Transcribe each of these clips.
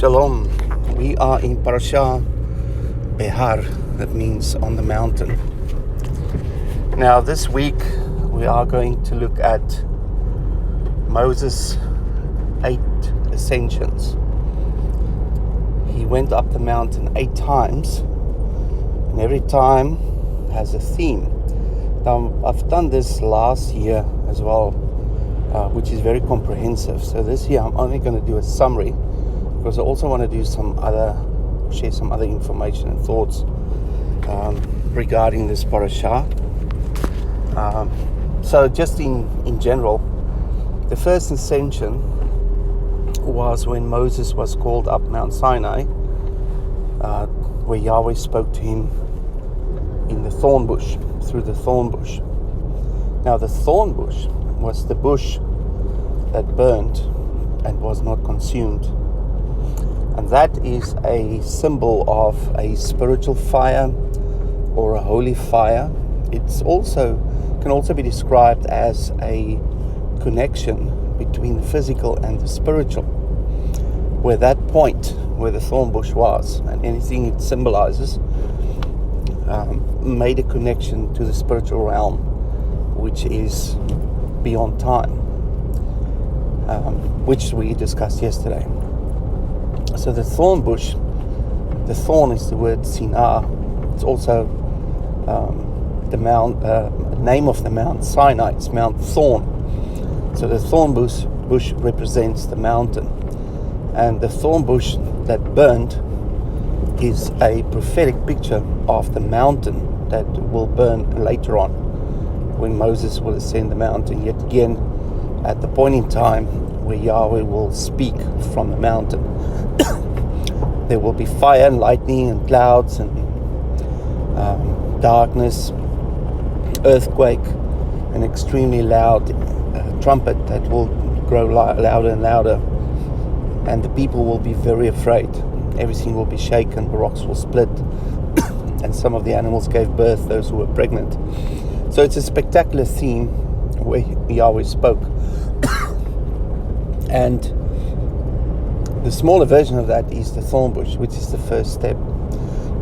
Shalom. We are in Parashah Behar, that means on the mountain. Now this week we are going to look at Moses' 8 ascensions. He went up the mountain 8 times, and every time has a theme. Now I've done this last year as well, which is very comprehensive. So this year I'm only going to do a summary, because I also want to share some other information and thoughts regarding this parashah. So just in general, the first ascension was when Moses was called up Mount Sinai, where Yahweh spoke to him in the thorn bush, through the thorn bush. Now the thorn bush was the bush that burned and was not consumed. And that is a symbol of a spiritual fire or a holy fire. It's can also be described as a connection between the physical and the spiritual, where that point where the thorn bush was and anything it symbolizes made a connection to the spiritual realm, which is beyond time, which we discussed yesterday. So the thorn bush, the thorn is the word Sinah. It's also the name of the Mount Sinai. It's Mount Thorn. So the thorn bush represents the mountain, and the thorn bush that burned is a prophetic picture of the mountain that will burn later on, when Moses will ascend the mountain yet again, at the point in time where Yahweh will speak from the mountain. There will be fire and lightning and clouds and darkness, earthquake, an extremely loud trumpet that will grow louder and louder, and the people will be very afraid. Everything will be shaken, the rocks will split, and some of the animals gave birth, those who were pregnant. So it's a spectacular theme where Yahweh spoke. And the smaller version of that is the thorn bush, which is the first step.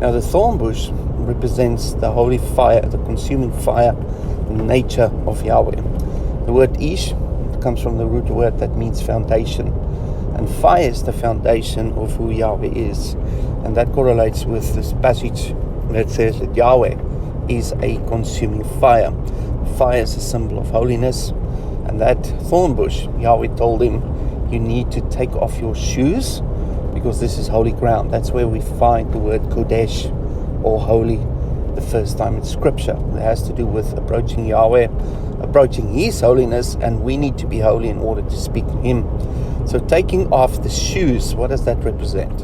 Now the thorn bush represents the holy fire, the consuming fire nature of Yahweh. The word Ish comes from the root word that means foundation, and fire is the foundation of who Yahweh is, and that correlates with this passage that says that Yahweh is a consuming fire. Fire is a symbol of holiness, and that thorn bush, Yahweh told him, you need to take off your shoes, because this is holy ground. That's where we find the word Kodesh, or holy, the first time in Scripture. It has to do with approaching Yahweh, approaching His holiness, and we need to be holy in order to speak to Him. So taking off the shoes, what does that represent?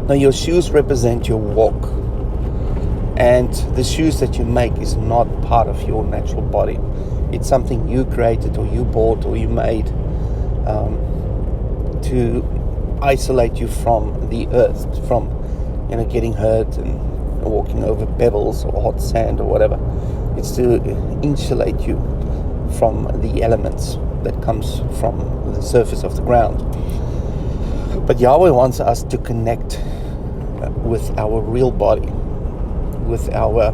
Now your shoes represent your walk, and the shoes that you make is not part of your natural body. It's something you created, or you bought, or you made, to isolate you from the earth, from getting hurt and walking over pebbles or hot sand or whatever. It's to insulate you from the elements that comes from the surface of the ground. But Yahweh wants us to connect with our real body, with our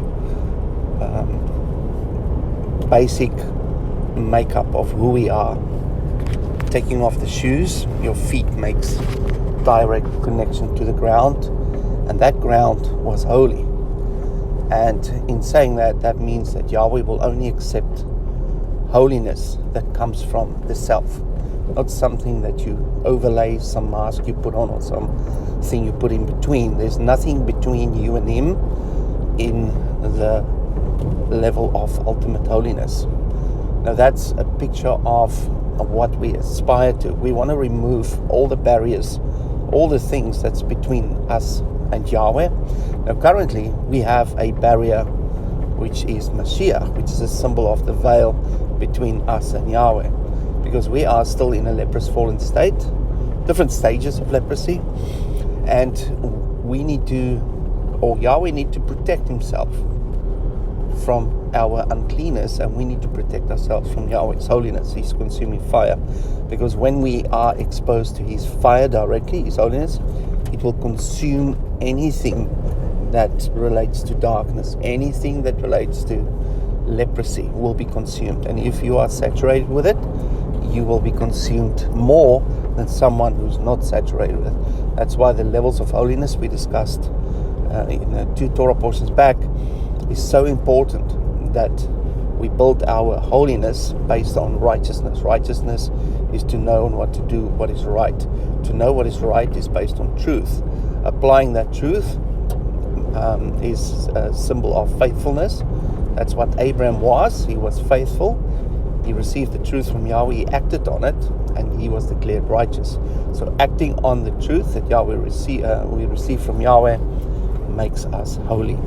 basic makeup of who we are. Taking off the shoes, your feet makes direct connection to the ground, and that ground was holy. And in saying that, that means that Yahweh will only accept holiness that comes from the self, not something that you overlay, some mask you put on, or something you put in between. There's nothing between you and Him in the level of ultimate holiness. Now that's a picture of what we aspire to. We want to remove all the barriers, all the things that's between us and Yahweh. Now currently we have a barrier, which is Mashiach, which is a symbol of the veil between us and Yahweh, because we are still in a leprous fallen state, different stages of leprosy, and Yahweh need to protect Himself from our uncleanness, and we need to protect ourselves from Yahweh's holiness, His consuming fire. Because when we are exposed to His fire directly, His holiness, it will consume anything that relates to darkness. Anything that relates to leprosy will be consumed. And if you are saturated with it, you will be consumed more than someone who's not saturated with it. That's why the levels of holiness we discussed in 2 Torah portions back is so important, that we build our holiness based on righteousness. Righteousness is to know and what to do what is right. To know what is right is based on truth. Applying that truth is a symbol of faithfulness. That's what Abraham was. He was faithful. He received the truth from Yahweh. He acted on it, and he was declared righteous. So acting on the truth that we receive from Yahweh makes us holy.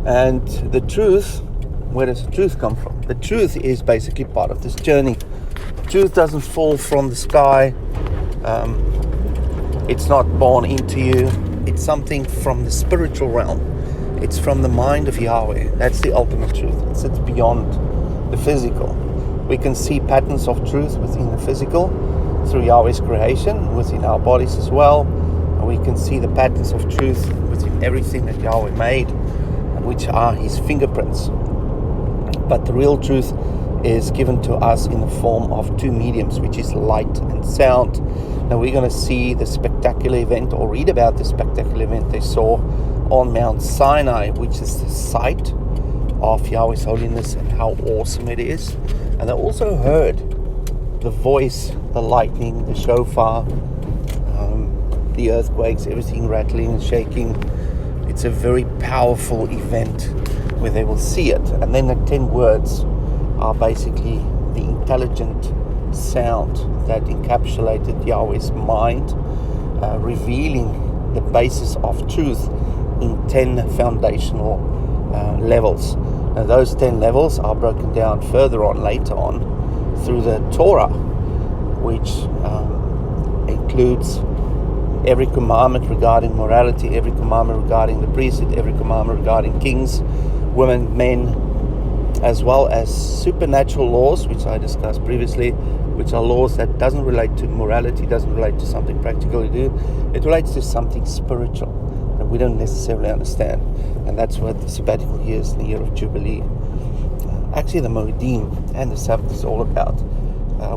And the truth, where does the truth come from? The truth is basically part of this journey. Truth doesn't fall from the sky. It's not born into you. It's something from the spiritual realm. It's from the mind of Yahweh. That's the ultimate truth. It sits beyond the physical. We can see patterns of truth within the physical through Yahweh's creation, within our bodies as well. And we can see the patterns of truth within everything that Yahweh made, which are His fingerprints. But the real truth is given to us in the form of two mediums, which is light and sound. Now we're going to see the spectacular event, or read about the spectacular event they saw on Mount Sinai, which is the site of Yahweh's holiness and how awesome it is. And they also heard the voice, the lightning, the shofar, the earthquakes, everything rattling and shaking. It's a very powerful event where they will see it. And then the 10 words are basically the intelligent sound that encapsulated Yahweh's mind, revealing the basis of truth in 10 foundational levels. Now those 10 levels are broken down further on, later on, through the Torah, which includes every commandment regarding morality, every commandment regarding the priesthood, every commandment regarding kings, women, men, as well as supernatural laws, which I discussed previously, which are laws that doesn't relate to morality, doesn't relate to something practical to do. It relates to something spiritual that we don't necessarily understand. And that's what the sabbatical year is, the year of Jubilee. Actually, the Moedim and the Sabbath is all about,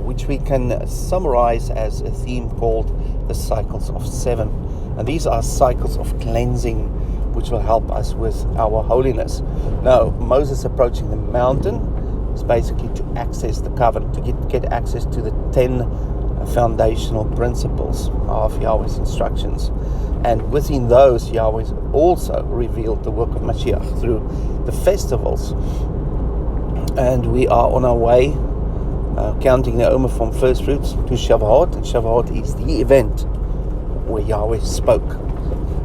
which we can summarize as a theme called the cycles of 7. And these are cycles of cleansing, which will help us with our holiness. Now, Moses approaching the mountain is basically to access the covenant, to get access to the 10 foundational principles of Yahweh's instructions. And within those, Yahweh also revealed the work of Mashiach through the festivals. And we are on our way, counting the Omer from first fruits to Shavuot. And Shavuot is the event where Yahweh spoke.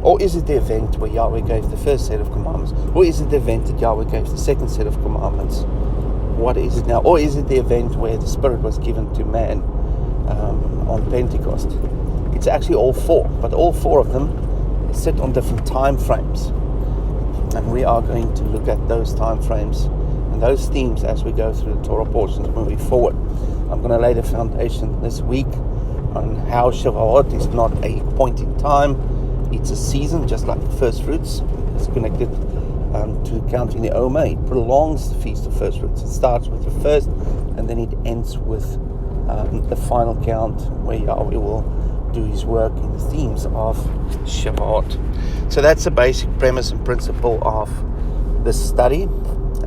Or is it the event where Yahweh gave the first set of commandments? Or is it the event that Yahweh gave the second set of commandments? What is it now? Or is it the event where the Spirit was given to man on Pentecost? It's actually all four, but all four of them sit on different time frames. And we are going to look at those time frames and those themes as we go through the Torah portions moving forward. I'm going to lay the foundation this week on how Shavuot is not a point in time. It's a season, just like the first fruits. It's connected to counting the Omer. It prolongs the Feast of First Fruits. It starts with the first, and then it ends with the final count, where Yahweh will do His work in the themes of Shavuot. So that's the basic premise and principle of this study.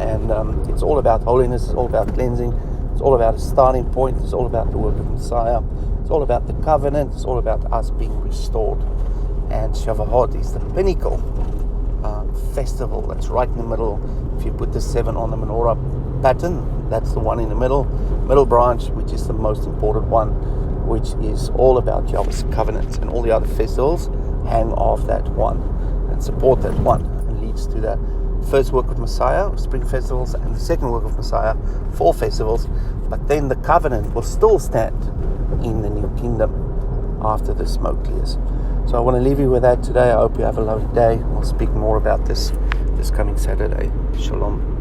And it's all about holiness. It's all about cleansing. It's all about a starting point. It's all about the work of Messiah. It's all about the covenant. It's all about us being restored. And Shavuot is the pinnacle festival that's right in the middle. If you put the 7 on the menorah pattern, that's the one in the middle branch, which is the most important one, which is all about Yahweh's covenant. And all the other festivals hang off that one and support that one, and leads to the first work of Messiah, spring festivals, and the second work of Messiah, fall festivals. But then the covenant will still stand in the new kingdom after the smoke clears. So I want to leave you with that today. I hope you have a lovely day. We'll speak more about this coming Saturday. Shalom.